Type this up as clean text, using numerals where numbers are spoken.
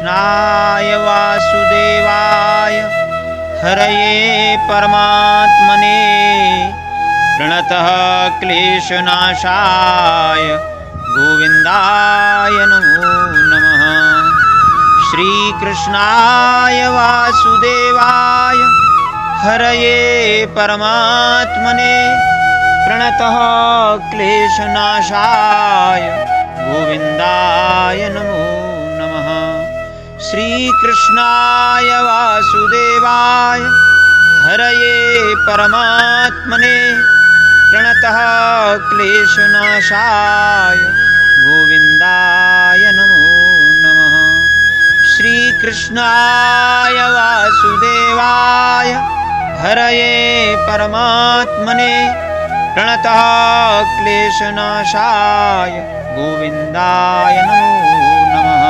श्रीकृष्णाय वासुदेवाय हरये परमात्मने प्रणतः क्लेशनाशाय गोविन्दाय नमो नमः। श्रीकृष्णाय वासुदेवाय हरये परमात्मने प्रणतः क्लेशनाशाय गोविन्दाय नमो नमः। श्रीकृष्णाय वासुदेवाय हरये परमात्मने प्रणतः क्लेशनाशाय गोविन्दाय नमो नमः। श्रीकृष्णाय वासुदेवाय हरये परमात्मने प्रणतः क्लेशनाशाय गोविन्दाय नमो नमः।